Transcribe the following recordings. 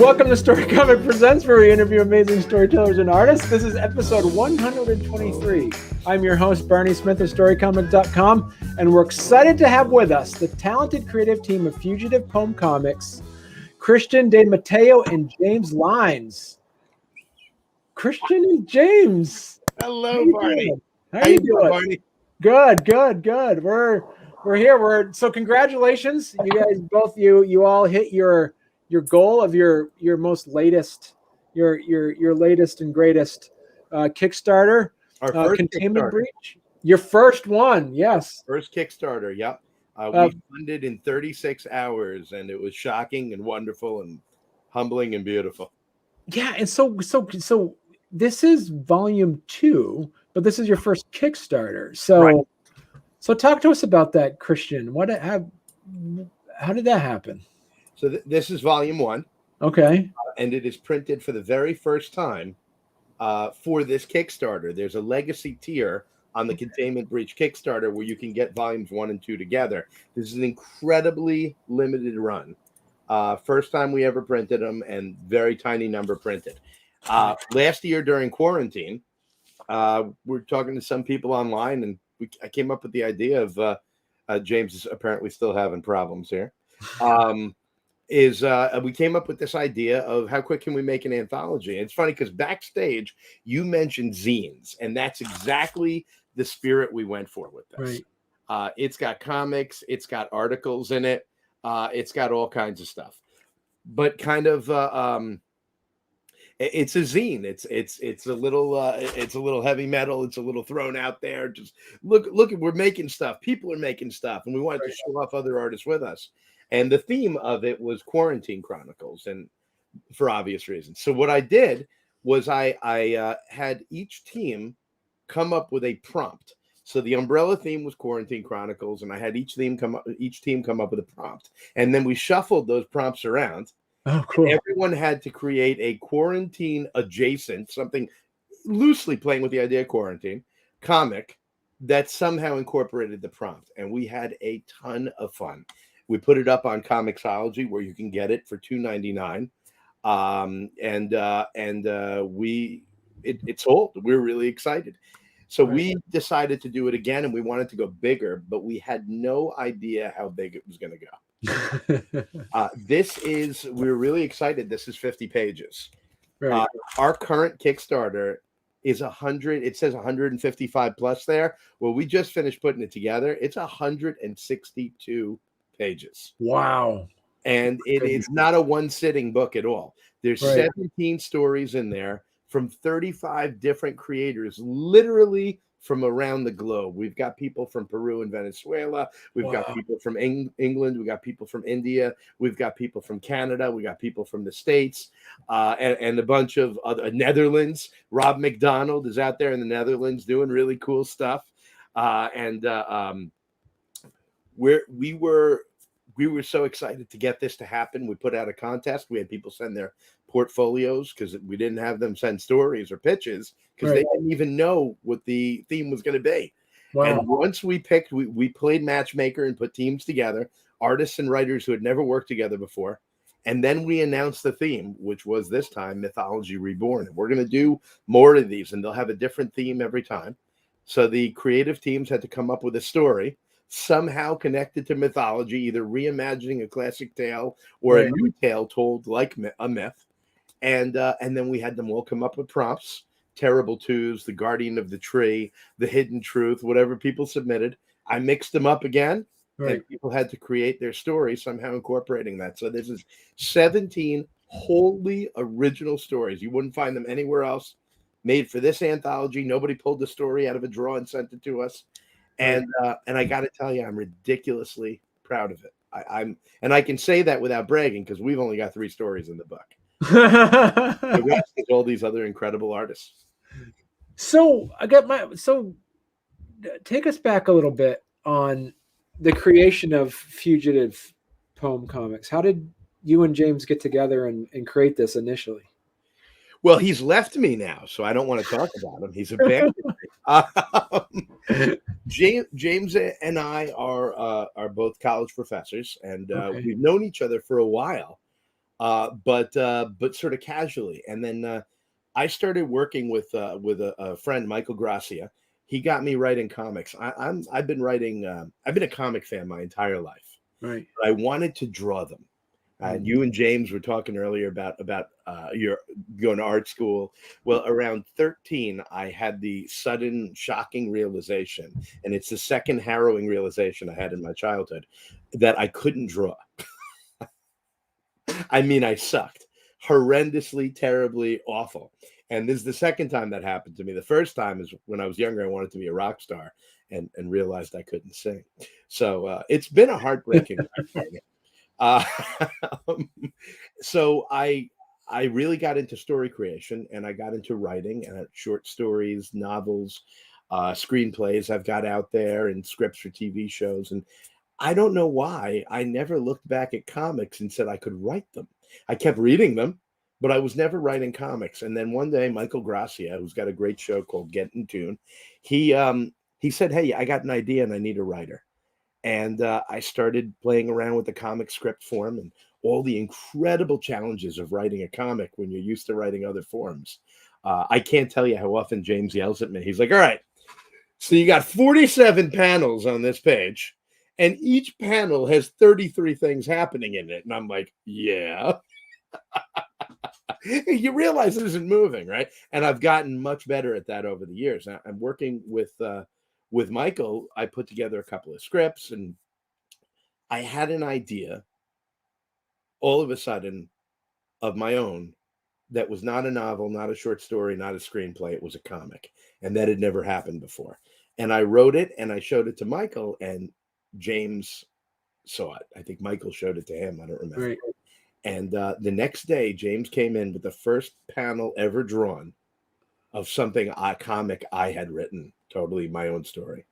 Welcome to Storycomic Presents, where we interview amazing storytellers and artists. This is episode 123. I'm your host, Barney Smith of Storycomic.com, and we're excited to have with us the talented creative team of Fugitive Poems Comics, Christian De Matteo and James Lines. Christian and James. Hello, Barney. How you doing, Barney? Good. We're here. So congratulations, you guys both. You all hit your goal of your most latest, your latest and greatest Kickstarter. Our first Containment Kickstarter. Breach. Your first one, yes. First Kickstarter, yep. We funded in 36 hours, and it was shocking and wonderful and humbling and beautiful. Yeah, and so this is volume 2, but this is your first Kickstarter. So, Right. So talk to us about that, Christian. How did that happen? So this is volume 1. Okay. And it is printed for the very first time for this Kickstarter. There's a legacy tier on the Containment Breach Kickstarter where you can get volumes 1 and 2 together. This is an incredibly limited run. First time we ever printed them, and very tiny number printed. Last year during quarantine, we're talking to some people online, and I came up with the idea of James is apparently still having problems here. We came up with this idea of how quick can we make an anthology? And it's funny because backstage you mentioned zines, and that's exactly the spirit we went for with this. Right. It's got comics, it's got articles in it, it's got all kinds of stuff, but kind of it's a zine. It's a little heavy metal. It's a little thrown out there. Just look, we're making stuff. People are making stuff, and we wanted to show off other artists with us. And the theme of it was Quarantine Chronicles, and for obvious reasons. So what I did was I had each team come up with a prompt. So the umbrella theme was Quarantine Chronicles, and I had each team come up with a prompt. And then we shuffled those prompts around. Oh, cool. Everyone had to create a quarantine adjacent, something loosely playing with the idea of quarantine, comic that somehow incorporated the prompt. And we had a ton of fun. We put it up on Comixology where you can get it for $2.99. It sold. We're really excited. So we decided to do it again, and we wanted to go bigger, but we had no idea how big it was going to go. We're really excited. This is 50 pages. Right. Our current Kickstarter is 100. It says 155 plus there. Well, we just finished putting it together. It's 162 pages. Wow. And it is not a one sitting book at all. There's 17 stories in there from 35 different creators, literally from around the globe. We've got people from Peru and Venezuela. We've got people from England. We've got people from India. We've got people from Canada. We got people from the States, and a bunch of other Netherlands. Rob McDonald is out there in the Netherlands doing really cool stuff. We were so excited to get this to happen. We put out a contest. We had people send their portfolios because we didn't have them send stories or pitches because they didn't even know what the theme was going to be. Wow. And once we picked, we played matchmaker and put teams together, artists and writers who had never worked together before. And then we announced the theme, which was this time Mythology Reborn. And we're going to do more of these, and they'll have a different theme every time. So the creative teams had to come up with a story somehow connected to mythology, either reimagining a classic tale or a new tale told like a myth. And then we had them all come up with prompts: Terrible Twos, The Guardian of the Tree, The Hidden Truth, whatever people submitted. I mixed them up again, and people had to create their story, somehow incorporating that. So this is 17 wholly original stories. You wouldn't find them anywhere else. Made for this anthology. Nobody pulled the story out of a drawer and sent it to us. And I got to tell you, I'm ridiculously proud of it. I can say that without bragging because we've only got 3 stories in the book. The rest is all these other incredible artists. So take us back a little bit on the creation of Fugitive Poem Comics. How did you and James get together and create this initially? Well, he's left me now, so I don't want to talk about him. He's abandoned me. James and I are both college professors, and we've known each other for a while. but sort of casually. And then I started working with a friend, Michael Gracia. He got me writing comics. I've been writing. I've been a comic fan my entire life. Right. But I wanted to draw them. And you and James were talking earlier about your going to art school. Well, around 13, I had the sudden, shocking realization, and it's the second harrowing realization I had in my childhood, that I couldn't draw. I mean, I sucked horrendously, terribly, awful. And this is the second time that happened to me. The first time is when I was younger. I wanted to be a rock star and realized I couldn't sing. So it's been a heartbreaking ride. Uh, so I really got into story creation, and I got into writing and short stories, novels, screenplays I've got out there, and scripts for TV shows. And I don't know why I never looked back at comics and said I could write them. I kept reading them, but I was never writing comics. And then one day, Michael Gracia, who's got a great show called Get in Tune, he said, "Hey, I got an idea and I need a writer." And I started playing around with the comic script form and all the incredible challenges of writing a comic when you're used to writing other forms. I can't tell you how often James yells at me. He's like, "All right, so you got 47 panels on this page, and each panel has 33 things happening in it." And I'm like, "Yeah." You realize it isn't moving, right? And I've gotten much better at that over the years. I'm working with Michael. I put together a couple of scripts, and I had an idea all of a sudden of my own that was not a novel, not a short story, not a screenplay. It was a comic, and that had never happened before. And I wrote it and I showed it to Michael, and James saw it. I think Michael showed it to him. I don't remember. Right. And the next day, James came in with the first panel ever drawn of something, a comic I had written, totally my own story.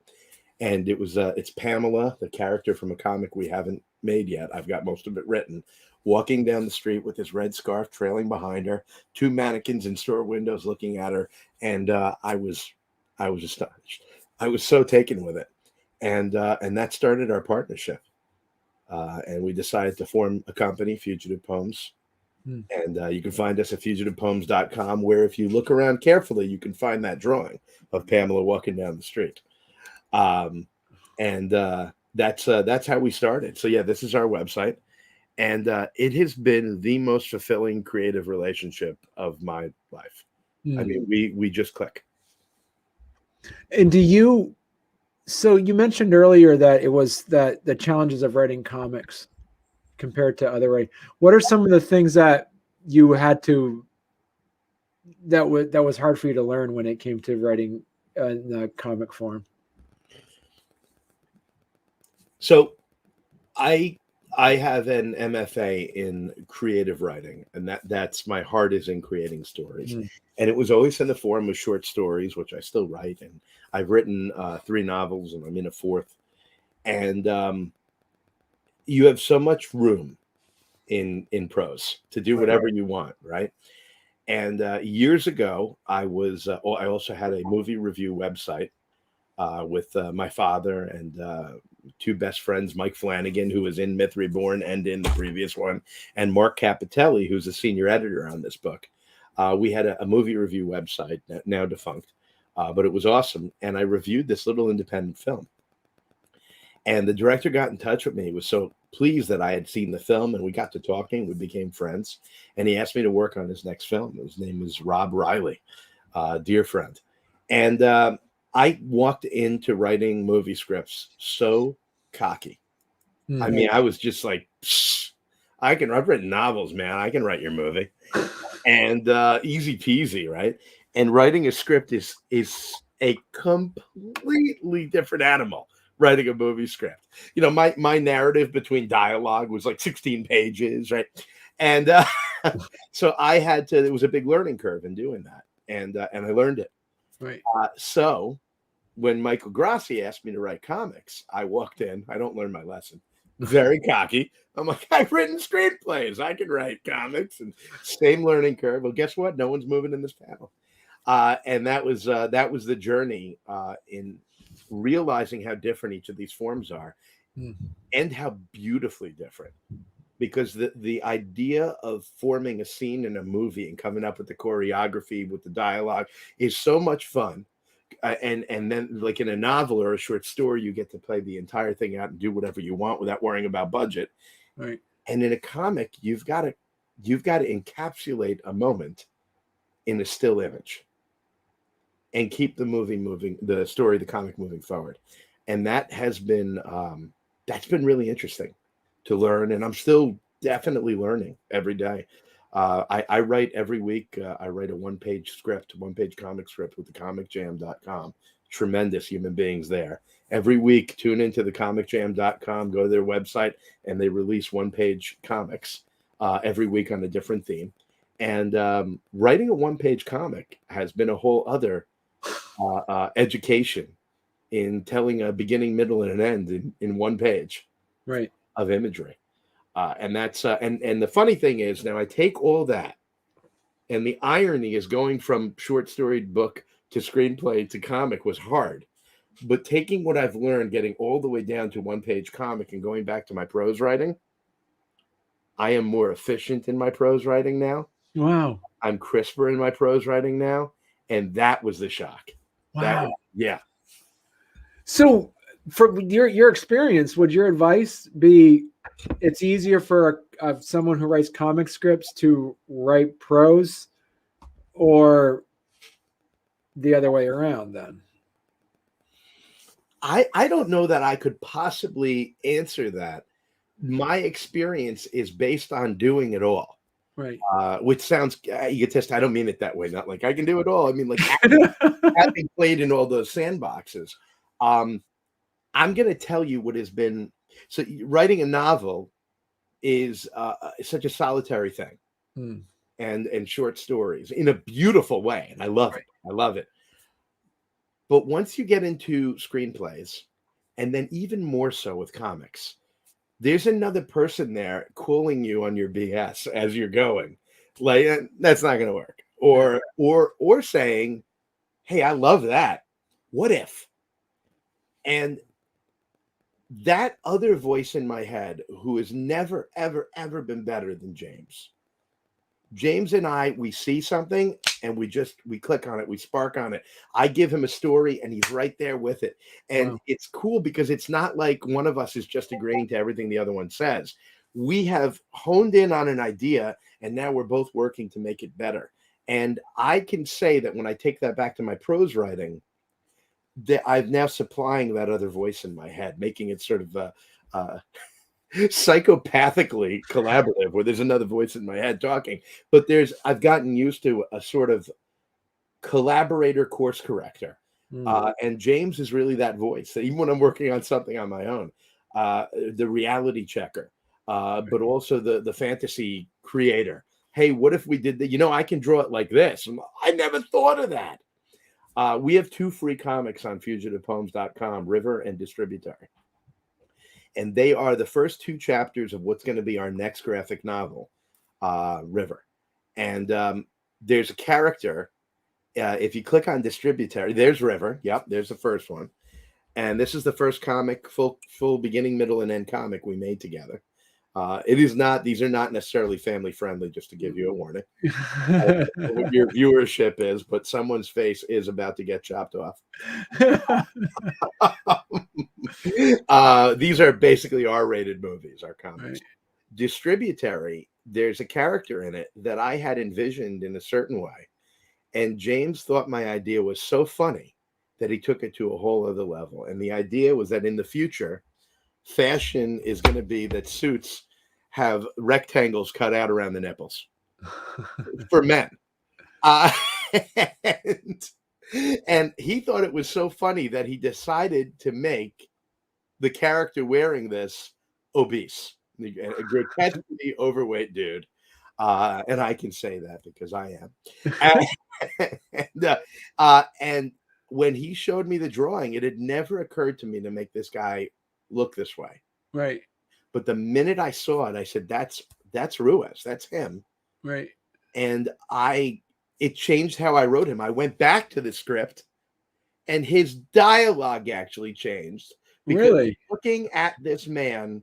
And it's Pamela, the character from a comic we haven't made yet. I've got most of it written, walking down the street with this red scarf trailing behind her, two mannequins in store windows looking at her, and I was astonished. I was so taken with it, and that started our partnership. And we decided to form a company, Fugitive Poems. And you can find us at fugitivepoems.com, where if you look around carefully, you can find that drawing of Pamela walking down the street. And that's how we started. So yeah, this is our website, and it has been the most fulfilling creative relationship of my life. I mean, we just click. And so you mentioned earlier that it was that the challenges of writing comics compared to other writing. What are some of the things that you had to that was hard for you to learn when it came to writing in the comic form? So I have an MFA in creative writing, and that's my heart is in creating stories. And it was always in the form of short stories, which I still write. And I've written 3 novels, and I'm in a 4th. And you have so much room in prose to do whatever you want, right? And years ago, I also had a movie review website with my father and 2 best friends, Mike Flanagan, who was in Myth Reborn and in the previous one, and Mark Capitelli, who's a senior editor on this book. We had a movie review website, now defunct, but it was awesome. And I reviewed this little independent film. And the director got in touch with me. He was so pleased that I had seen the film, and we got to talking. We became friends, and he asked me to work on his next film. His name is Rob Riley, dear friend. And I walked into writing movie scripts so cocky. I mean, I was just like, I've written novels, man. I can write your movie. And easy peasy, right? And writing a script is a completely different animal. Writing a movie script, you know, my narrative between dialogue was like 16 pages, right? And so I had to. It was a big learning curve in doing that, and I learned it. Right. So when Michael Grassi asked me to write comics, I walked in. I don't learn my lesson. Very cocky. I'm like, I've written screenplays. I can write comics, and same learning curve. Well, guess what? No one's moving in this panel, and that was the journey in realizing how different each of these forms are and how beautifully different because the idea of forming a scene in a movie and coming up with the choreography, with the dialogue, is so much fun. And then, like in a novel or a short story, you get to play the entire thing out and do whatever you want without worrying about budget. Right. And in a comic, you've got to encapsulate a moment in a still image and keep the movie moving, the story, the comic moving forward. And that has been that's been really interesting to learn, and I'm still definitely learning every day. I write every week. I write a one-page comic script with the comicjam.com. Tremendous human beings there. Every week, tune into the comicjam.com, go to their website, and they release one-page comics every week on a different theme. And writing a one-page comic has been a whole other education in telling a beginning, middle, and an end in one page Right. of imagery. And that's and the funny thing is, now I take all that, and the irony is going from short story book to screenplay to comic was hard. But taking what I've learned, getting all the way down to one-page comic and going back to my prose writing, I am more efficient in my prose writing now. Wow. I'm crisper in my prose writing now. And that was the shock. Wow. Yeah. So from your experience, would your advice be it's easier for someone who writes comic scripts to write prose, or the other way around then? I don't know that I could possibly answer that. My experience is based on doing it all. Right. Which sounds egotist. I don't mean it that way. Not like I can do it all. I mean, like having played in all those sandboxes. I'm going to tell you what has been. So writing a novel is such a solitary thing, and short stories in a beautiful way, and I love it. I love it. But once you get into screenplays, and then even more so with comics, there's another person there calling you on your BS as you're going. Like, that's not going to work. Or saying, hey, I love that. What if? And that other voice in my head, who has never, ever, ever been better than James. James and I, we see something and we click on it. We spark on it. I give him a story and he's right there with it. And It's cool because it's not like one of us is just agreeing to everything the other one says. We have honed in on an idea and now we're both working to make it better. And I can say that when I take that back to my prose writing, that I'm now supplying that other voice in my head, making it sort of psychopathically collaborative, where there's another voice in my head talking. But I've gotten used to a sort of collaborator course corrector. And James is really that voice. Even when I'm working on something on my own, the reality checker, but also the fantasy creator. Hey, what if we did that? I can draw it like this. I never thought of that. We have 2 free comics on fugitivepoems.com, River and Distributary. And they are the first 2 chapters of what's going to be our next graphic novel, River. And there's a character. If you click on Distributary, there's River. Yep, there's the first one. And this is the first comic, full beginning, middle, and end comic we made together. These are not necessarily family friendly, just to give you a warning. What your viewership is, but someone's face is about to get chopped off. These are basically R-rated movies, our comics. Right. Distributary, there's a character in it that I had envisioned in a certain way. And James thought my idea was so funny that he took it to a whole other level. And the idea was that in the future, fashion is going to be that suits have rectangles cut out around the nipples for men. And he thought it was so funny that he decided to make the character wearing this obese, a grotesquely overweight dude. And I can say that because I am. And when he showed me the drawing, it had never occurred to me to make this guy look this way. Right. But the minute I saw it, I said, that's Ruiz. That's him. Right. And it changed how I wrote him. I went back to the script and his dialogue actually changed. Because really? Looking at this man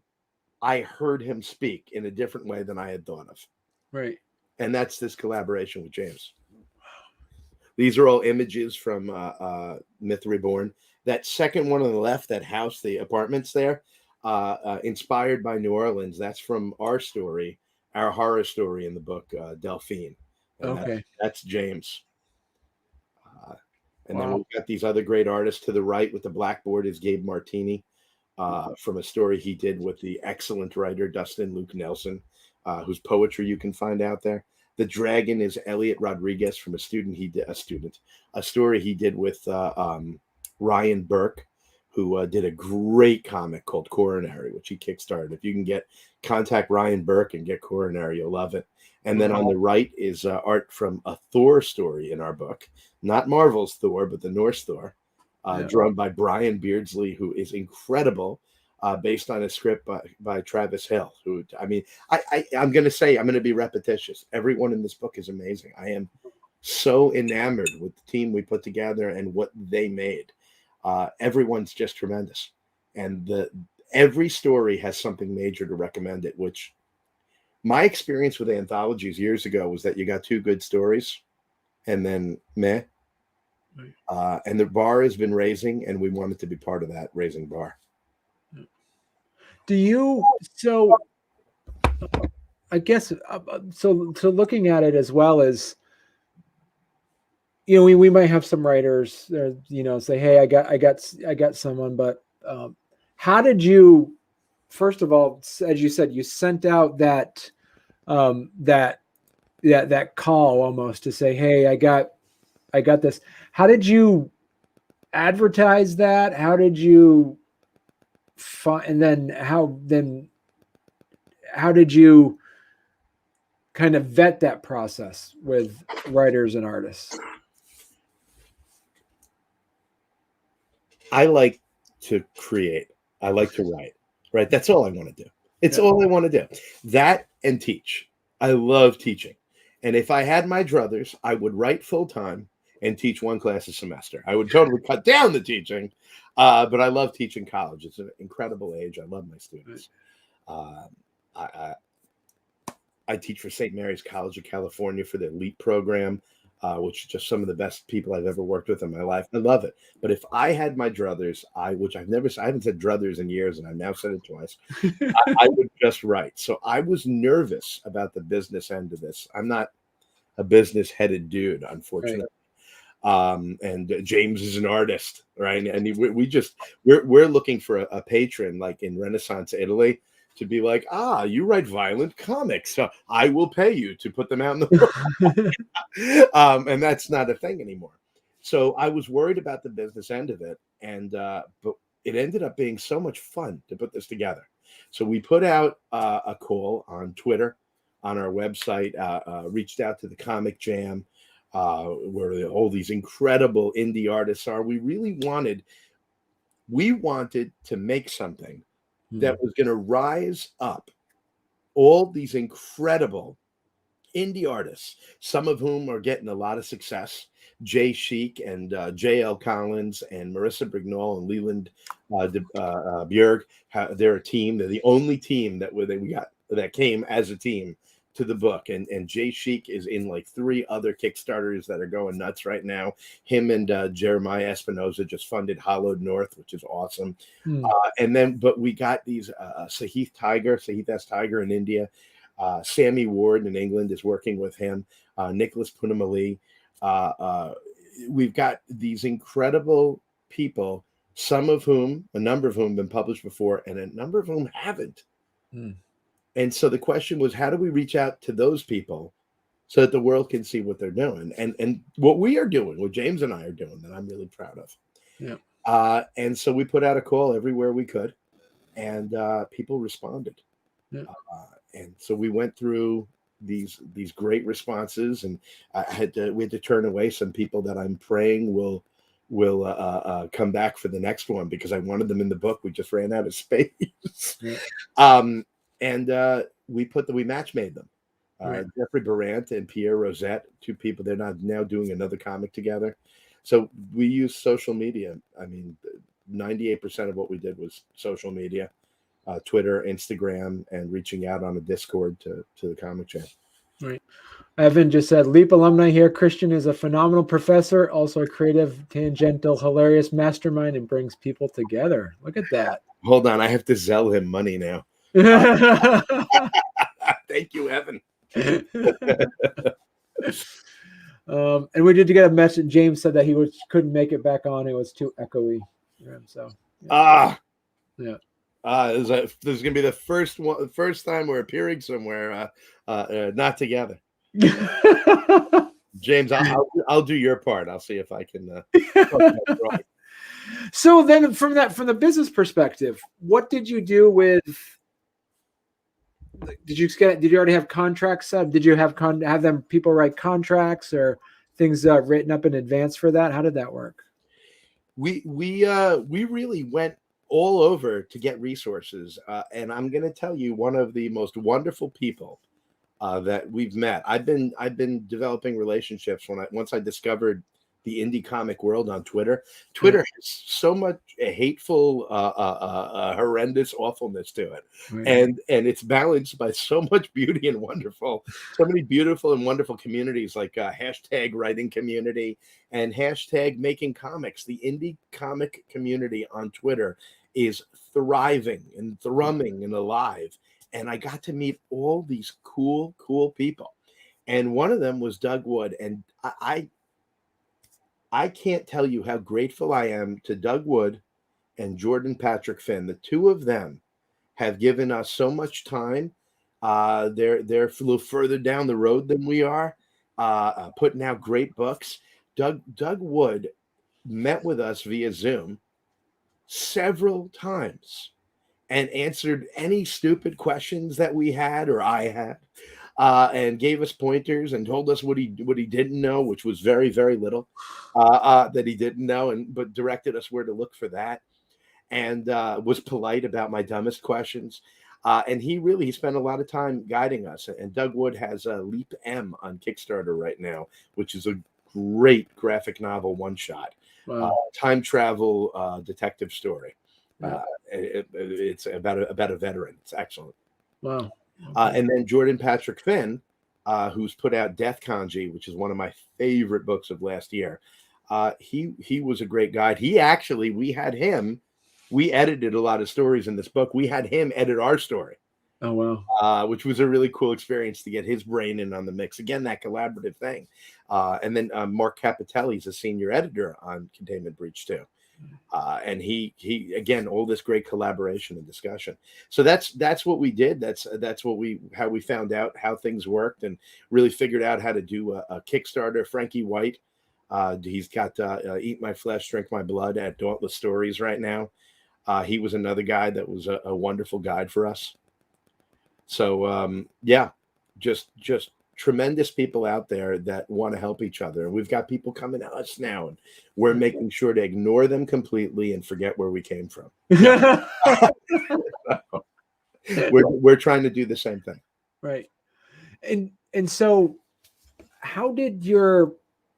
I heard him speak in a different way than I had thought of. Right. And that's this collaboration with James. These are all images from Myth Reborn. That second one on the left, that house, the apartments there, inspired by New Orleans. That's from our story, our horror story in the book, Delphine. And Okay. that's James. And then Wow. we've got these other great artists to the right with the blackboard is Gabe Martini from a story he did with the excellent writer Dustin Luke Nelson, whose poetry you can find out there. The dragon is Elliot Rodriguez from a story he did with Ryan Burke, who did a great comic called Coronary, which he kickstarted. If you can contact Ryan Burke and get Coronary, you'll love it. And then on the right is art from a Thor story in our book, not Marvel's Thor, but the Norse Thor, drawn by Brian Beardsley, who is incredible. Based on a script by Travis Hill, who, I mean, I'm going to say, I'm going to be repetitious. Everyone in this book is amazing. I am so enamored with the team we put together and what they made. Everyone's just tremendous. And every story has something major to recommend it, which my experience with anthologies years ago was that you got two good stories and then meh. And the bar has been raising, and we wanted to be part of that raising bar. So I guess so looking at it as well as, we might have some writers say, hey, I got someone, but how did you, first of all, as you said, you sent out that call almost to say, hey, I got this. How did you advertise that? How did you and then how did you kind of vet that process with writers and artists? I like to create. I like to write, right? That's all I want to do. It's all I want to do. That and teach. I love teaching. And if I had my druthers, I would write full time and teach one class a semester. I would totally cut down the teaching, but I love teaching college. It's an incredible age. I love my students. I teach for St. Mary's College of California for the elite program, which is just some of the best people I've ever worked with in my life. I love it. But if I had my druthers, I haven't said druthers in years, and I've now said it twice, I would just write. So I was nervous about the business end of this. I'm not a business headed dude, unfortunately. Right. And James is an artist, right? And we're looking for a patron like in Renaissance Italy to be like, you write violent comics, so I will pay you to put them out in the world. And that's not a thing anymore. So I was worried about the business end of it, and but it ended up being so much fun to put this together. So we put out a call on Twitter, on our website, reached out to the Comic Jam, where all these incredible indie artists are. We wanted to make something that was going to rise up all these incredible indie artists, some of whom are getting a lot of success. Jay Sheik and J.L. Collins and Marissa Brignall and Leland Bjerg, they're a team. They're the only team that came as a team to the book, and Jay Sheik is in like 3 other Kickstarters that are going nuts right now. Him and Jeremiah Espinoza just funded Hollowed North, which is awesome. But we got these Sahith S. Tiger in India, Sammy Ward in England is working with him, Nicholas Punamali. We've got these incredible people, a number of whom have been published before, and a number of whom haven't. And so the question was, how do we reach out to those people so that the world can see what they're doing? And what we are doing, what James and I are doing, that I'm really proud of. Yeah. And so we put out a call everywhere we could, and people responded. Yeah. And so we went through these great responses, and we had to turn away some people that I'm praying will come back for the next one, because I wanted them in the book. We just ran out of space. Yeah. And we match made them. Right. Jeffrey Barant and Pierre Rosette, 2 people. They're now doing another comic together. So we use social media. I mean, 98% of what we did was social media. Twitter, Instagram, and reaching out on a Discord to the comic channel. Right. Evan just said, Leap alumni here. Christian is a phenomenal professor, also a creative, tangential, hilarious mastermind, and brings people together. Look at that. Hold on, I have to Zell him money now. Thank you, Evan. And we did get a message. James said that he couldn't make it back on. It was too echoey for him. So this is gonna be the first time we're appearing somewhere not together. James, I'll do your part. I'll see if I can. So then, from the business perspective, what did you do with? Did you already have contracts set? Did you have them people write contracts or things written up in advance for that? How did that work? We really went all over to get resources, and I'm going to tell you, one of the most wonderful people that we've met. I've been developing relationships once I discovered the indie comic world on Twitter. Twitter has so much hateful, horrendous awfulness to it, and it's balanced by so much beauty and so many beautiful and wonderful communities like hashtag writing community and hashtag making comics. The indie comic community on Twitter is thriving and thrumming and alive. And I got to meet all these cool people, and one of them was Doug Wood, and I can't tell you how grateful I am to Doug Wood and Jordan Patrick Finn. The two of them have given us so much time. They're a little further down the road than we are, putting out great books. Doug Wood met with us via Zoom several times and answered any stupid questions that we had or I had, and gave us pointers and told us what he didn't know, which was very, very little that he didn't know, but directed us where to look for that, and was polite about my dumbest questions. And he spent a lot of time guiding us. And Doug Wood has Leap M on Kickstarter right now, which is a great graphic novel one-shot. Wow. Time travel detective story. It's about a veteran. It's excellent. Wow. And then Jordan Patrick Finn, who's put out Death Kanji, which is one of my favorite books of last year. He was a great guide. We edited a lot of stories in this book. We had him edit our story. Oh, wow. Which was a really cool experience to get his brain in on the mix. Again, that collaborative thing. And then Mark Capitelli is a senior editor on Containment Breach too. And he again, all this great collaboration and discussion. So that's what we did. That's how we found out how things worked and really figured out how to do a Kickstarter. Frankie White, he's got Eat My Flesh, Drink My Blood at Dauntless Stories right now. He was another guy that was a wonderful guide for us. So just tremendous people out there that want to help each other. And we've got people coming to us now, and we're making sure to ignore them completely and forget where we came from. We're trying to do the same thing. Right. And so how did your,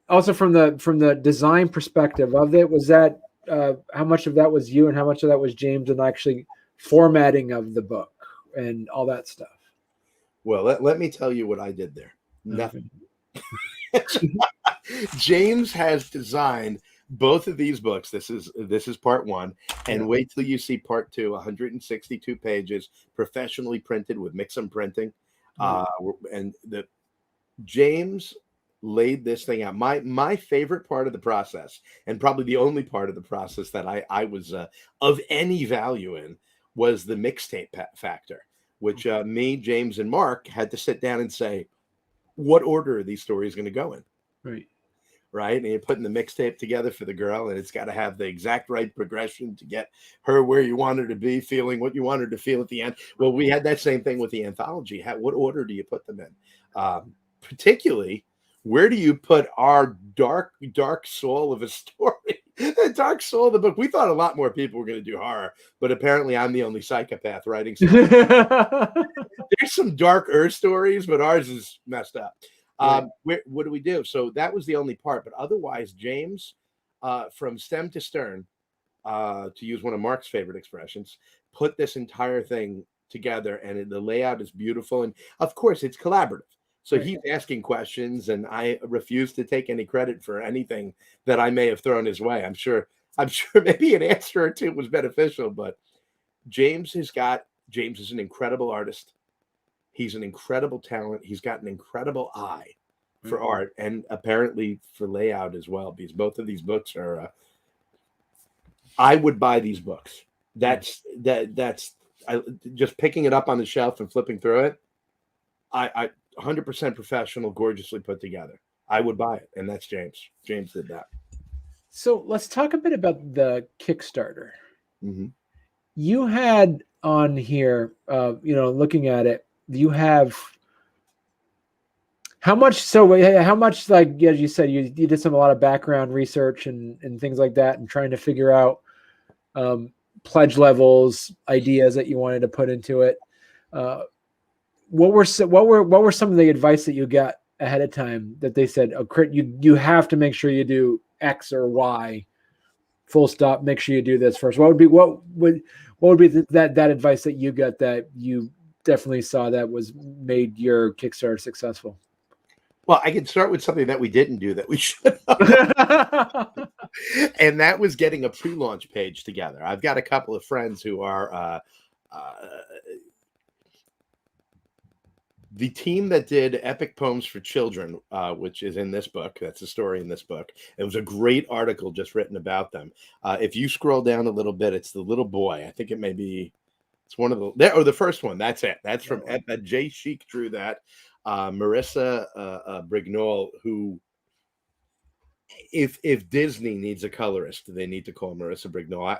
also from the design perspective of it, was that how much of that was you and how much of that was James and actually formatting of the book and all that stuff? Well, let me tell you what I did there. Nothing. James has designed both of these books. This is part one, and wait till you see part two. 162 pages, professionally printed with Mixam printing, and James laid this thing out. My favorite part of the process, and probably the only part of the process that I was of any value in, was the mixtape factor, which me, James, and Mark had to sit down and say, what order are these stories going to go in? Right. And you're putting the mixtape together for the girl, and it's got to have the exact right progression to get her where you want her to be, feeling what you want her to feel at the end. Well, we had that same thing with the anthology. What order do you put them in? Particularly, where do you put our dark soul of a story? The dark soul of the book. We thought a lot more people were going to do horror, but apparently I'm the only psychopath writing. There's some darker stories, but ours is messed up. What do we do? So that was the only part, but otherwise, James, from stem to stern, to use one of Mark's favorite expressions, put this entire thing together, and the layout is beautiful. And of course, it's collaborative. So Right. he's asking questions, and I refuse to take any credit for anything that I may have thrown his way. I'm sure maybe an answer or two was beneficial, but James is an incredible artist. He's an incredible talent. He's got an incredible eye for art, and apparently for layout as well, because both of these books are I would buy these books. That's just picking it up on the shelf and flipping through it. I 100% professional, gorgeously put together. I would buy it, and that's James. James did that. So let's talk a bit about the Kickstarter. Mm-hmm. You had on here, looking at it, you have how much? So how much, like as you said, you did a lot of background research and things like that, and trying to figure out pledge levels, ideas that you wanted to put into it. What were some of the advice that you got ahead of time that they said, oh, you have to make sure you do X or Y, full stop, make sure you do this first? What would be that advice that you got that you definitely saw that was made your Kickstarter successful? Well, I can start with something that we didn't do that we should have. And that was getting a pre-launch page together. I've got a couple of friends who are the team that did Epic Poems for Children, which is in this book. That's a story in this book. It was a great article just written about them. If you scroll down a little bit, it's the little boy. I think it's one of the first one. That's it. That's from Jay Sheik drew that. Marissa Brignol, who, if Disney needs a colorist, they need to call Marissa Brignol.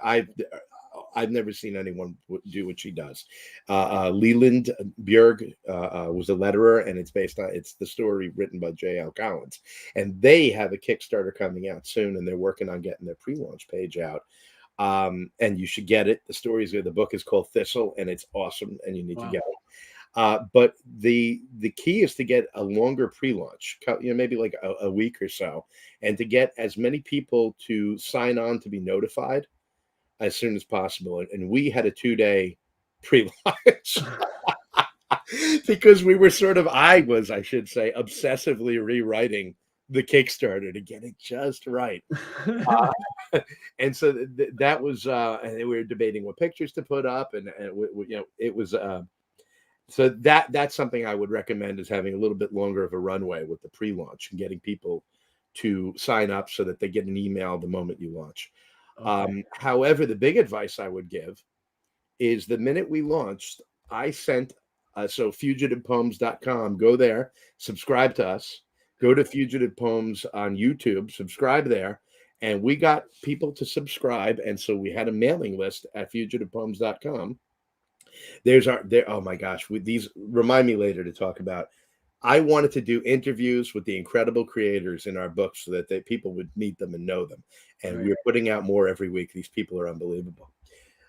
I've never seen anyone do what she does. Leland Bjerg was a letterer, and it's the story written by J.L. Collins. And they have a Kickstarter coming out soon, and they're working on getting their pre-launch page out. And you should get it. The book is called Thistle, and it's awesome, and you need to get it. But the key is to get a longer pre-launch, maybe like a week or so, and to get as many people to sign on to be notified as soon as possible. And we had a 2-day pre-launch because we were I should say, obsessively rewriting the Kickstarter to get it just right. And so that was, and we were debating what pictures to put up, and it was, so that's something I would recommend, is having a little bit longer of a runway with the pre-launch and getting people to sign up so that they get an email the moment you launch. Okay. However, the big advice I would give is the minute we launched, I sent, so fugitivepoems.com, go there, subscribe to us, go to Fugitive Poems on YouTube, subscribe there. And we got people to subscribe. And so we had a mailing list at fugitivepoems.com. Oh my gosh, these remind me later to talk about. I wanted to do interviews with the incredible creators in our books so that people would meet them and know them. And we're putting out more every week. These people are unbelievable.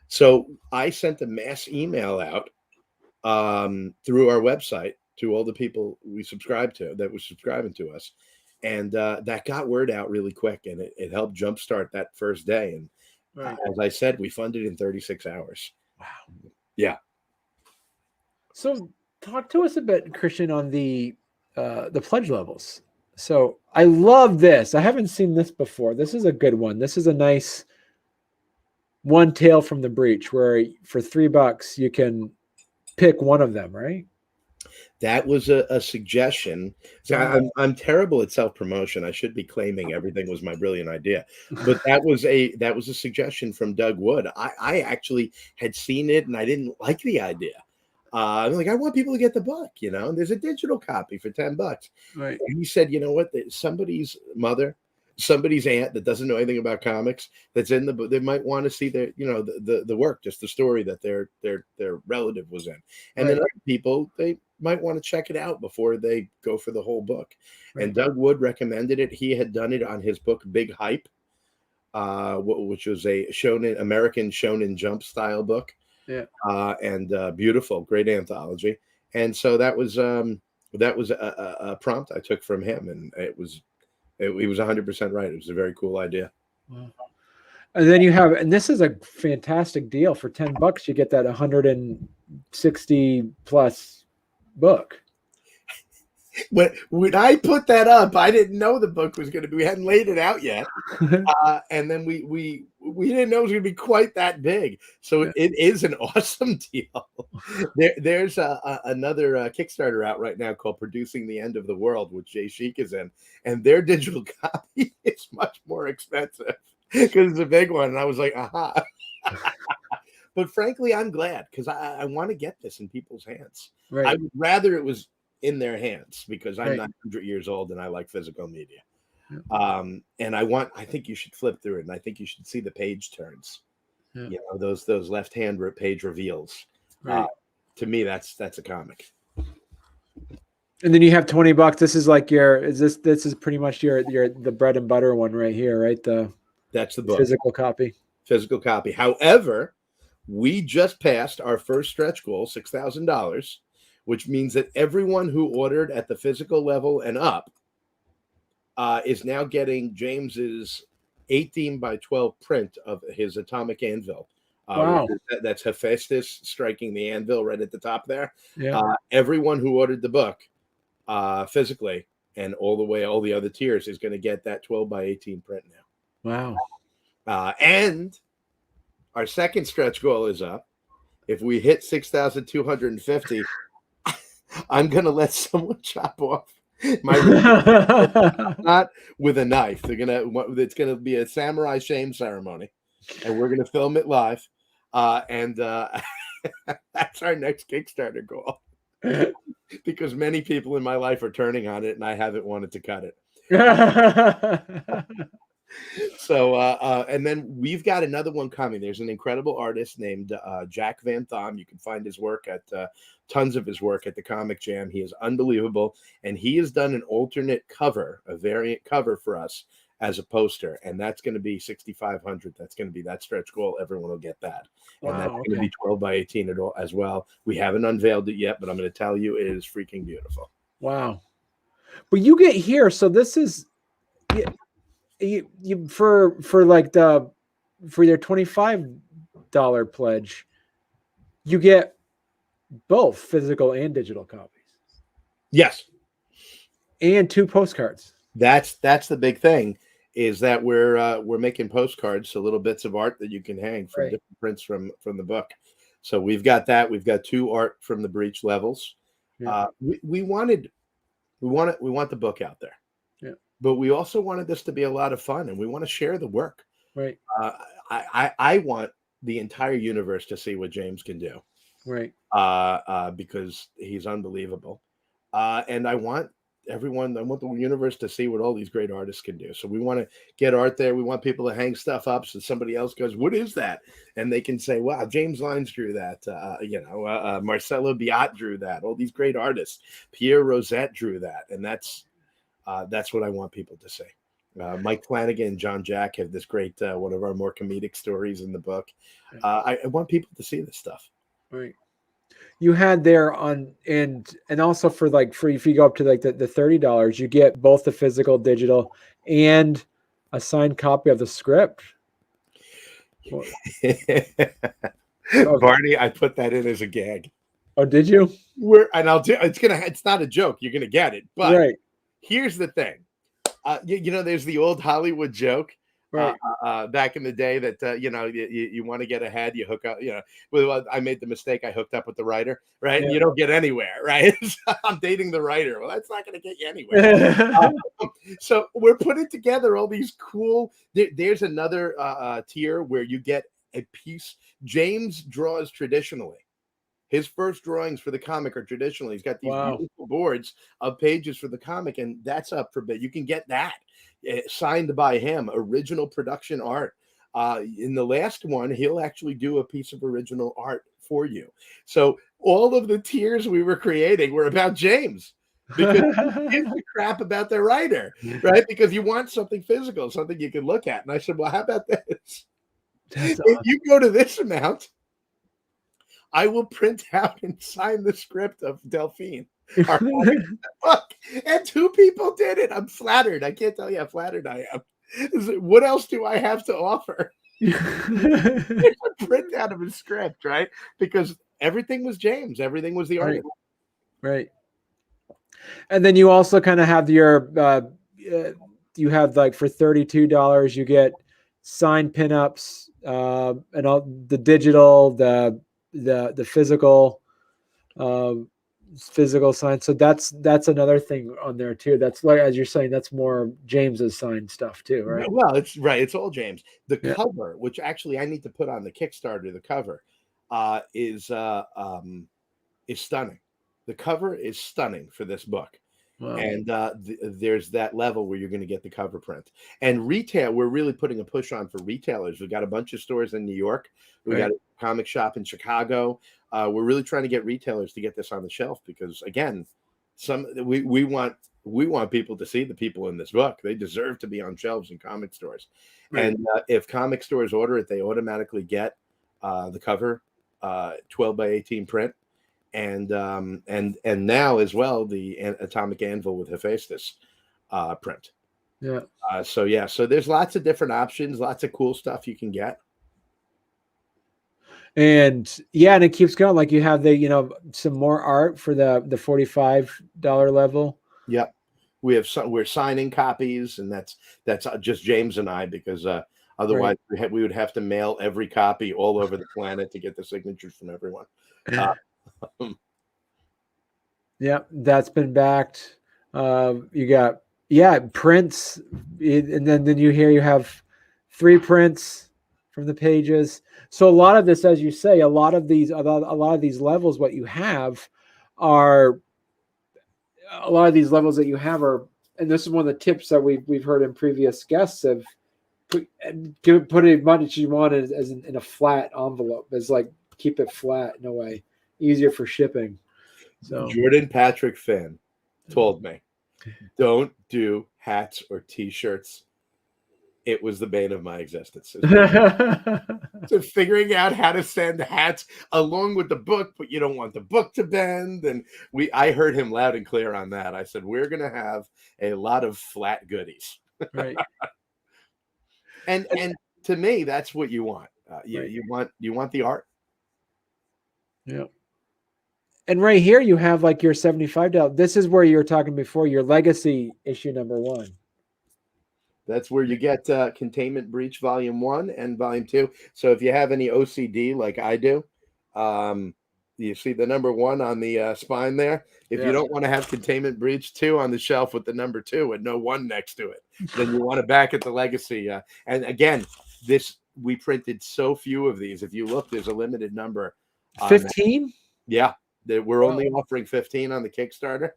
So I sent a mass email out through our website to all the people we subscribed to that were subscribing to us. And that got word out really quick, and it helped jumpstart that first day. And as I said, we funded in 36 hours. Wow. Yeah. So talk to us a bit, Christian, on the pledge levels. So I love this. I haven't seen this before. This is a good one. This is a nice one tale from the breach, where for $3 you can pick one of them, right? That was a suggestion. So I'm terrible at self-promotion. I should be claiming everything was my brilliant idea, but that was a suggestion from Doug Wood. I actually had seen it, and I didn't like the idea. I'm like, I want people to get the book, there's a digital copy for $10. Right. And he said, you know what? Somebody's mother, somebody's aunt that doesn't know anything about comics that's in the book, they might want to see the work, just the story that their relative was in. And then other people, they might want to check it out before they go for the whole book. Right. And Doug Wood recommended it. He had done it on his book, Big Hype, which was a American Shonen Jump style book. Yeah. And beautiful, great anthology. And so that was a prompt I took from him, and he was 100% right. It was a very cool idea. Wow. And then you have, and this is a fantastic deal for $10. You get that 160 plus book. When I put that up, I didn't know the book was going to be. We hadn't laid it out yet, and then we didn't know it was going to be quite that big. So it is an awesome deal. There's another Kickstarter out right now called "Producing the End of the World," which Jay Sheik is in, and their digital copy is much more expensive because it's a big one. And I was like, aha. But frankly, I'm glad because I want to get this in people's hands. Right. I would rather it was in their hands because I'm Right. not 100 years old and I like physical media. Yeah. And I think you should flip through it and I think you should see the page turns. Yeah. You know, those left-hand page reveals. Right. To me, that's a comic. And then you have $20. This is like this is pretty much the bread and butter one right here, right? That's the book. Physical copy. Physical copy. However, we just passed our first stretch goal, $6,000. Which means that everyone who ordered at the physical level and up is now getting James's 18 by 12 print of his Atomic Anvil. Wow. That's Hephaestus striking the anvil right at the top there. Yeah. Everyone who ordered the book physically and all the other tiers is going to get that 12 by 18 print now. Wow. And our second stretch goal is up. If we hit 6,250, I'm going to let someone chop off my not with a knife. It's going to be a samurai shame ceremony, and we're going to film it live. And that's our next Kickstarter goal because many people in my life are turning on it, and I haven't wanted to cut it. So, and then we've got another one coming. There's an incredible artist named Jack Van Thom. You can find his work tons of his work at the Comic Jam. He is unbelievable. And he has done an alternate cover, a variant cover for us as a poster. And that's going to be 6,500. That's going to be that stretch goal. Everyone will get that. And that's going to be 12 by 18 as well. We haven't unveiled it yet, but I'm going to tell you it is freaking beautiful. Wow. But you get here. So this is... You for your $25 pledge, you get both physical and digital copies. Yes, and 2 postcards. That's the big thing is that we're making postcards, so little bits of art that you can hang from different prints from the book. So we've got that. We've got 2 art from the breach levels. Yeah. We want the book out there. But we also wanted this to be a lot of fun, and we want to share the work. Right. I want the entire universe to see what James can do. Right. Because he's unbelievable. And I want the universe to see what all these great artists can do. So we want to get art there. We want people to hang stuff up so somebody else goes, what is that? And they can say, wow, James Lyons drew that. Marcelo Biot drew that. All these great artists. Pierre Rosette drew that. And that's what I want people to say. Mike Flanagan and John Jack have this great, one of our more comedic stories in the book. I want people to see this stuff. Right. You had there on, and also for if you go up to the $30, you get both the physical, digital, and a signed copy of the script. Barney, I put that in as a gag. Oh, did you? It's not a joke. You're gonna get it, but right. Here's the thing. There's the old Hollywood joke back in the day that, you want to get ahead, you hook up, well, I made the mistake. I hooked up with the writer, right? Yeah. And you don't get anywhere, right? I'm dating the writer. Well, that's not going to get you anywhere. So we're putting together all these cool, there's another tier where you get a piece. James draws traditionally. His first drawings for the comic are traditional. He's got these beautiful boards of pages for the comic, and that's up for bid. You can get that signed by him, original production art. In the last one, he'll actually do a piece of original art for you. So all of the tiers we were creating were about James because he gives a crap about the writer, right? Because you want something physical, something you can look at. And I said, well, how about this? If you go to this amount, I will print out and sign the script of Delphine. Book. And 2 people did it. I'm flattered. I can't tell you how flattered I am. What else do I have to offer? It's a print out of his script, right? Because everything was James. Everything was the artist. Right. And then you also kind of have your, you have like for $32, you get signed pinups, and all the digital, the physical, physical sign. So that's another thing on there too. That's like, as you're saying, that's more James's signed stuff too, right? Well, it's right. It's all James. The Yeah. cover, which actually I need to put on the Kickstarter, the cover is stunning. The cover is stunning for this book. Wow. And there's that level where you're going to get the cover print. And retail, we're really putting a push on for retailers. We've got a bunch of stores in New York. We got a comic shop in Chicago. We're really trying to get retailers to get this on the shelf because, again, we want people to see the people in this book. They deserve to be on shelves in comic stores. Right. And if comic stores order it, they automatically get the cover 12 by 18 print. And now as well the Atomic Anvil with Hephaestus print. Yeah. So there's lots of different options, lots of cool stuff you can get. And and it keeps going. Like you have some more art for the $45 level. Yep. We're signing copies, and that's just James and I, because otherwise we would have to mail every copy all over the planet to get the signatures from everyone. Yeah, that's been backed. You got prints, and then you have 3 prints from the pages. So a lot of this, as you say, a lot of these levels, what you have are and this is one of the tips that we've heard in previous guests of put as much as you want as in a flat envelope. It's like keep it flat in a way, easier for shipping. So Jordan Patrick Finn told me, don't do hats or T-shirts. It was the bane of my existence. So figuring out how to send hats along with the book, but you don't want the book to bend. And I heard him loud and clear on that. I said, we're going to have a lot of flat goodies. Right. and to me, that's what you want. You want the art. Yeah. And right here you have like your $75. This is where you were talking before, your legacy issue #1. That's where you get Containment Breach Volume 1 and Volume 2. So if you have any OCD like I do, you see the #1 on the spine there. If you don't want to have Containment Breach 2 on the shelf with the #2 and no 1 next to it, then you want it back at the legacy. And again, we printed so few of these. If you look, there's a limited number. 15? Yeah. We're only offering 15 on the Kickstarter.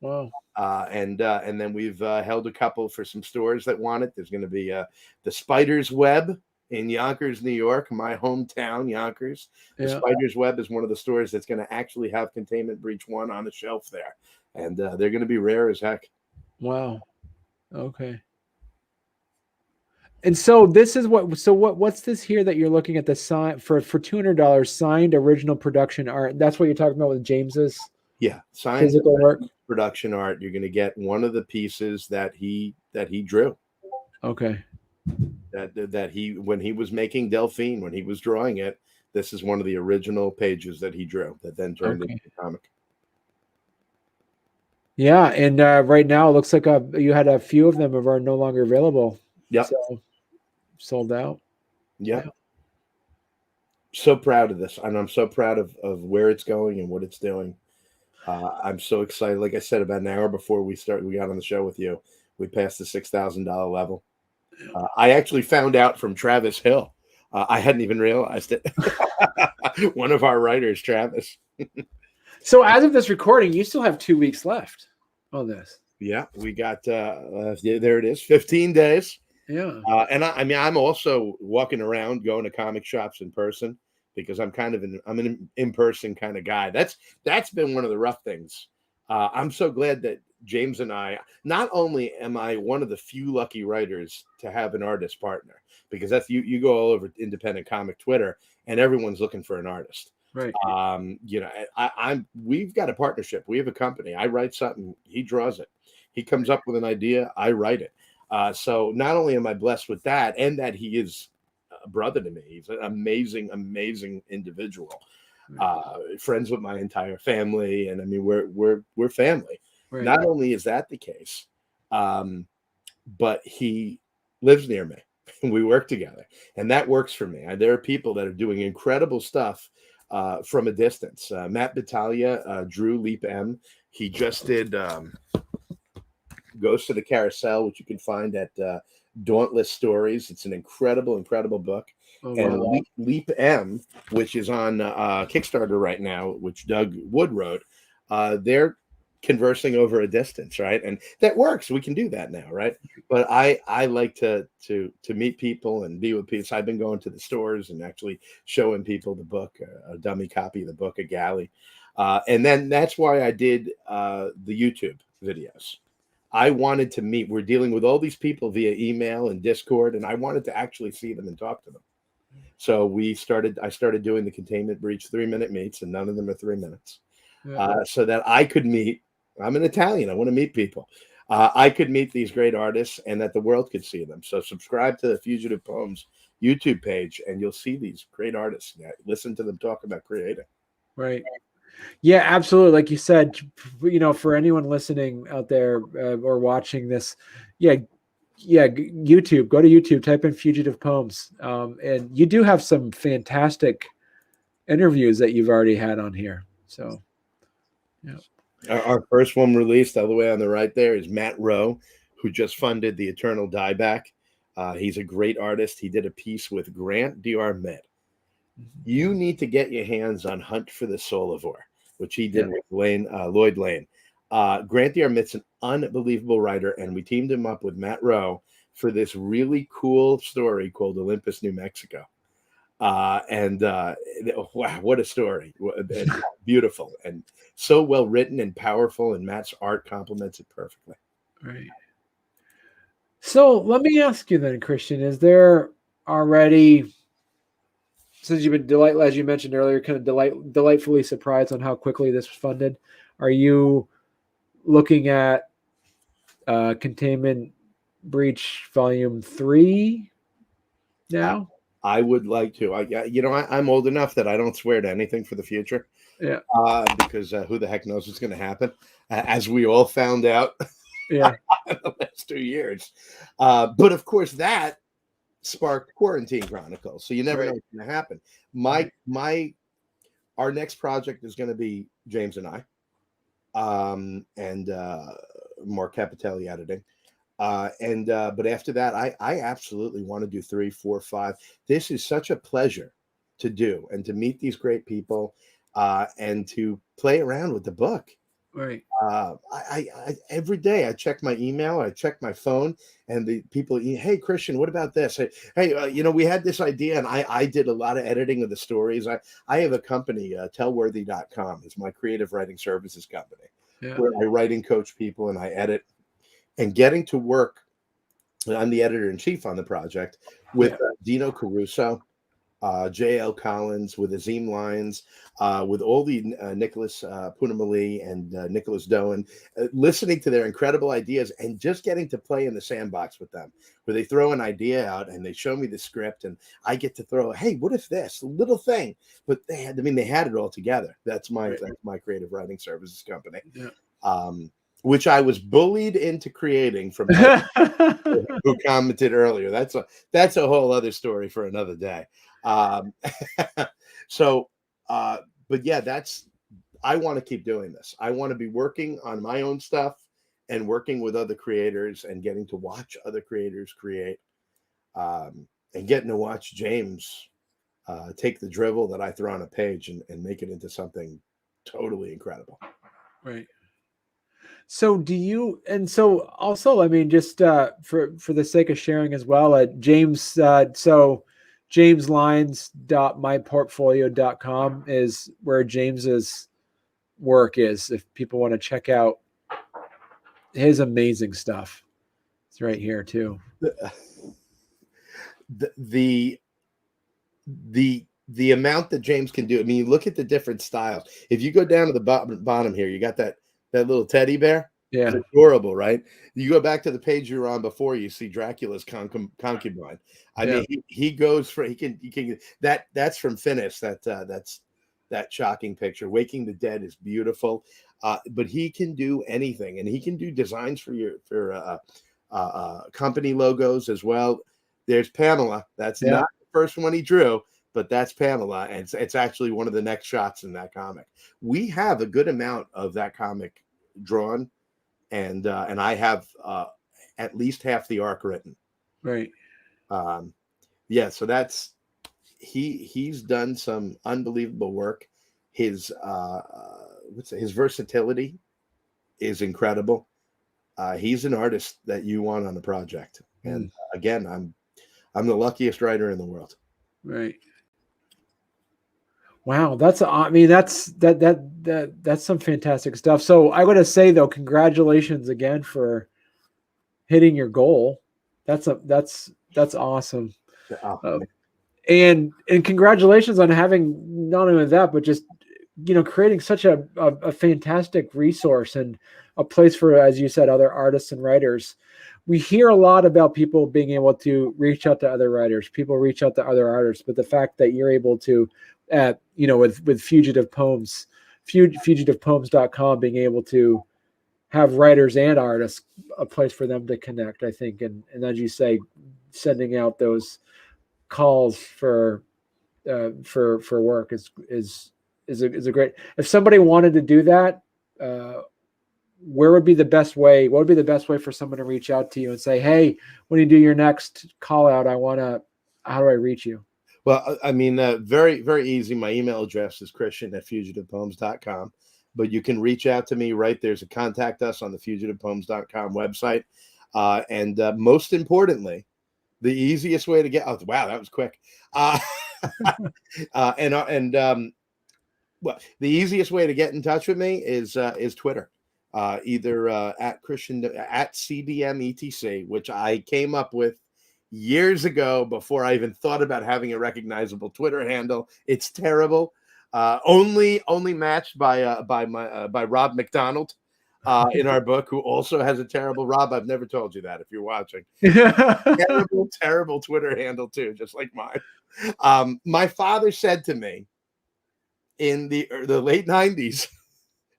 Wow. And then we've held a couple for some stores that want it. There's going to be the Spider's Web in Yonkers, New York, my hometown, Yonkers. The Spider's Web is one of the stores that's going to actually have Containment Breach 1 on the shelf there. And they're going to be rare as heck. Wow. Okay. And so this is what's this here that you're looking at, the sign for $200 signed original production art? That's what you're talking about with James's? Yeah, signed physical work, production art. You're going to get one of the pieces that he drew. Okay. That he, when he was making Delphine, when he was drawing it, this is one of the original pages that he drew that then turned into the comic. Yeah, and right now it looks like you had a few of them are no longer available. Yep. So, sold out. Yep. Yeah. So proud of this, and I'm so proud of where it's going and what it's doing. I'm so excited. Like I said, about an hour before we got on the show with you, we passed the $6,000 level. I actually found out from Travis Hill. I hadn't even realized it. One of our writers, Travis. So as of this recording, you still have 2 weeks left on this. Yeah, we got there it is, 15 days. Yeah. And I'm also walking around going to comic shops in person, because I'm an in-person kind of guy. That's been one of the rough things. I'm so glad that James and I, not only am I one of the few lucky writers to have an artist partner, because that's you go all over independent comic Twitter and everyone's looking for an artist. Right. We've got a partnership. We have a company. I write something, he draws it. He comes up with an idea, I write it. So not only am I blessed with that, and that he is brother to me. He's an amazing individual. Friends with my entire family, and I mean we're family. Right. Not only is that the case, but he lives near me and we work together, and that works for me. There are people that are doing incredible stuff from a distance. Matt Battaglia drew Leap M. He just did Goes to the Carousel, which you can find at Dauntless Stories. It's an incredible book. Oh, and wow. Leap M, which is on Kickstarter right now, which Doug Wood wrote, they're conversing over a distance, right? And that works. We can do that now, right? But I like to meet people and be with people. So I've been going to the stores and actually showing people the book, a dummy copy of the book, a galley. And then that's why I did the YouTube videos. I wanted to meet. We're dealing with all these people via email and Discord, and I wanted to actually see them and talk to them. So I started doing the Containment Breach 3-minute meets, and none of them are 3 minutes. So that I could meet. I'm an Italian. I want to meet people. I could meet these great artists, and that the world could see them. So subscribe to the Fugitive Poems YouTube page, and you'll see these great artists. Listen to them talk about creating. Right. Yeah, absolutely. Like you said, for anyone listening out there or watching this, YouTube, go to YouTube, type in Fugitive Poems. And you do have some fantastic interviews that you've already had on here. So, yeah. Our first one released all the way on the right there is Matt Rowe, who just funded the Eternal Dieback. He's a great artist. He did a piece with Grant Diarmid. You need to get your hands on Hunt for the Solivore, which he did with Lloyd Lane. Grant Diarmid's an unbelievable writer, and we teamed him up with Matt Rowe for this really cool story called Olympus, New Mexico. Wow, what a story. And beautiful and so well written and powerful, and Matt's art complements it perfectly. Right. So let me ask you then, Christian, is there already, since you've been as you mentioned earlier, kind of delightfully surprised on how quickly this was funded, are you looking at Containment Breach Volume 3 now? I would like to. I'm old enough that I don't swear to anything for the future. Yeah. Because who the heck knows what's going to happen? As we all found out. Yeah. In the last 2 years. But of course, that sparked Quarantine Chronicles. So you never know what's going to happen. Our next project is going to be James and I, and Mark Capitelli editing. But after that, I absolutely want to do 3, 4, 5. This is such a pleasure to do, and to meet these great people, and to play around with the book. Right. I every day I check my email, I check my phone, and the people, hey Christian, what about this? Hey, we had this idea, and I did a lot of editing of the stories. I have a company, tellworthy.com is my creative writing services company, where I write and coach people, and I edit. And getting to work, I'm the editor-in-chief on the project with Dino Caruso, J.L. Collins, with Azim Lyons, with all the Nicholas Punamali and Nicholas Doan, listening to their incredible ideas and just getting to play in the sandbox with them, where they throw an idea out and they show me the script, and I get to throw, hey, what if this little thing? But they had it all together. That's my creative writing services company. Yeah. Which I was bullied into creating from who commented earlier. That's a whole other story for another day. But yeah, I want to keep doing this. I want to be working on my own stuff and working with other creators and getting to watch other creators create, and getting to watch James take the drivel that I throw on a page and make it into something totally incredible. Right. So also, I mean, just for the sake of sharing as well, James, so jameslyons.myportfolio.com is where James's work is. If people want to check out his amazing stuff, it's right here too. The amount that James can do. I mean, you look at the different styles. If you go down to the bottom here, you got that little teddy bear. Yeah. It's adorable, right? You go back to the page you were on before, you see Dracula's concubine. I mean, he goes for he can that's from Finis. That's that shocking picture. Waking the Dead is beautiful, but he can do anything, and he can do designs for your company logos as well. There's Pamela. That's not the first one he drew, but that's Pamela, and it's actually one of the next shots in that comic. We have a good amount of that comic drawn, and I have at least half the arc written. Right. Yeah. So that's he's done some unbelievable work. His versatility is incredible. He's an artist that you want on the project, and again, I'm the luckiest writer in the world. Right. Wow, that's some fantastic stuff. So I got to say though, congratulations again for hitting your goal. That's awesome. And congratulations on having not only that, but just creating such a fantastic resource and a place for, as you said, other artists and writers. We hear a lot about people being able to reach out to other writers, people reach out to other artists, but the fact that you're able to, with Fugitive Poems, fugitivepoems.com, being able to have writers and artists, a place for them to connect, I think. And as you say, sending out those calls for work is a great, if somebody wanted to do that, where would be the best way? What would be the best way for someone to reach out to you and say, hey, when you do your next call out, how do I reach you? Well, I mean, very, very easy. My email address is christian@fugitivepoems.com, but you can reach out to me right there's a contact us on the fugitivepoems.com website. And most importantly, the easiest way to get, oh, wow, that was quick. Well, the easiest way to get in touch with me is Twitter. Either at CDM-ETC, which I came up with years ago before I even thought about having a recognizable Twitter handle. It's terrible. Only matched by Rob McDonald in our book, who also has a terrible, Rob, I've never told you that if you're watching. terrible Twitter handle too, just like mine. My father said to me in the late 90s,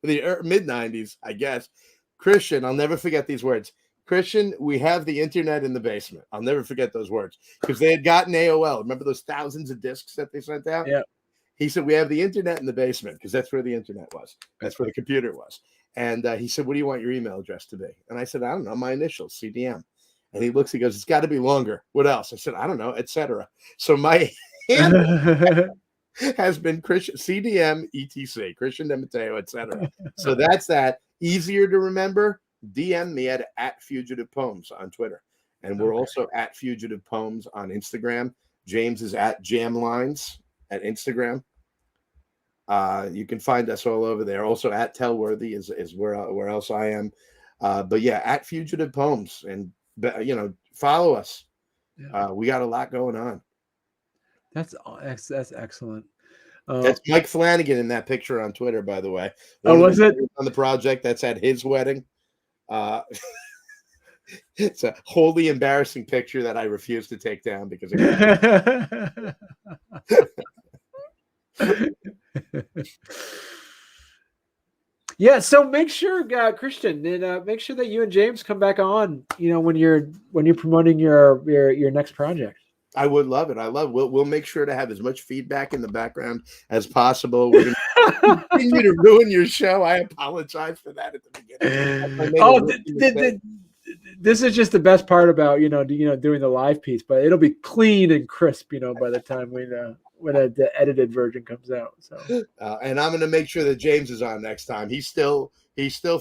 the mid 90s, I guess, Christian, I'll never forget these words. Christian, we have the internet in the basement. I'll never forget those words because they had gotten AOL. Remember those thousands of discs that they sent out? Yeah. He said, we have the internet in the basement because that's where the internet was. That's where the computer was. And he said, what do you want your email address to be? And I said, I don't know, my initials, CDM. And he looks, he goes, it's got to be longer. What else? I said, I don't know, etc. So my handle has been Christian, CDM, ETC, Christian de Matteo, etc. So that's that. Easier to remember. DM me at Fugitive Poems on Twitter. And we're also at Fugitive Poems on Instagram. James is at Jamlines at Instagram. You can find us all over there. Also at Tellworthy is where else I am. But yeah, at Fugitive Poems, and follow us. Yeah. We got a lot going on. That's excellent. That's Mike Flanagan in that picture on Twitter, by the way. Was it on the project? That's at his wedding. It's a wholly embarrassing picture that I refuse to take down because yeah. So make sure, Christian, and make sure that you and James come back on. When you're promoting your next project. I would love it. We'll make sure to have as much feedback in the background as possible. We're going to continue to ruin your show. I apologize for that at the beginning. This is just the best part about doing the live piece, but it'll be clean and crisp, by the time when the edited version comes out. So and I'm going to make sure that James is on next time. He's still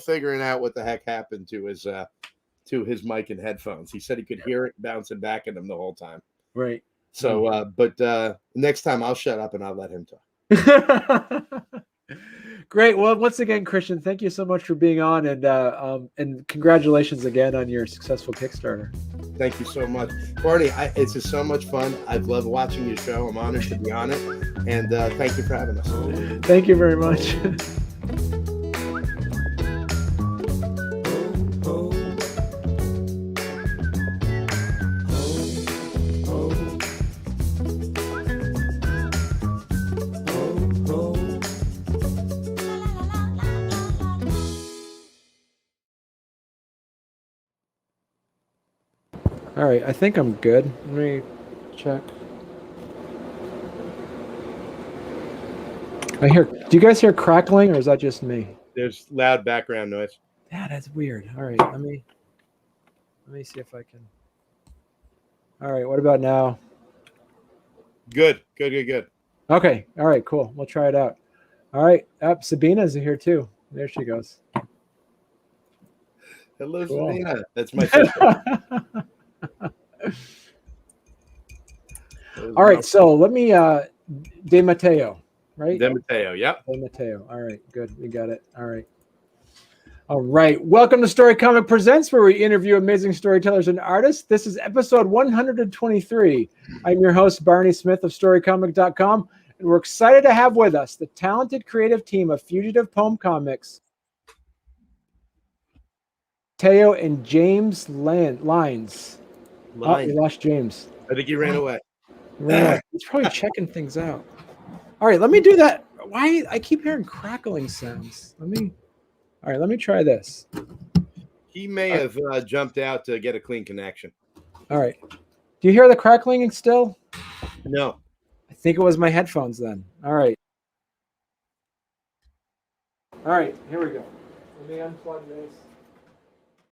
figuring out what the heck happened to his mic and headphones. He said he could hear it bouncing back at him the whole time. Right. So, but next time I'll shut up and I'll let him talk. Great. Well, once again, Christian, thank you so much for being on, and congratulations again on your successful Kickstarter. Thank you so much, Barney. It's just so much fun. I've loved watching your show. I'm honored to be on it, and thank you for having us. Thank you very much. All right, I think I'm good. Let me check. Do you guys hear crackling, or is that just me? There's loud background noise. Yeah, that's weird. All right, let me see if I can. All right, what about now? Good, good, good, good. Okay, all right, cool. We'll try it out. All right, Sabina's here too. There she goes. Hello, Cool. Sabina. That's my sister. All right, so let me De Matteo, right? De Matteo, yep. De Matteo. All right, good. We got it. All right. All right. Welcome to Storycomic Presents, where we interview amazing storytellers and artists. This is episode 123. I'm your host, Barney Smith of Storycomic.com, and we're excited to have with us the talented creative team of Fugitive Poem Comics, Matteo and James Lines. Oh, we lost James. I think he ran away. He's probably checking things out. All right, let me do that. Why I keep hearing crackling sounds? All right, let me try this. He may have jumped out to get a clean connection. All right. Do you hear the crackling still? No. I think it was my headphones then. All right. All right, here we go. Let me unplug this.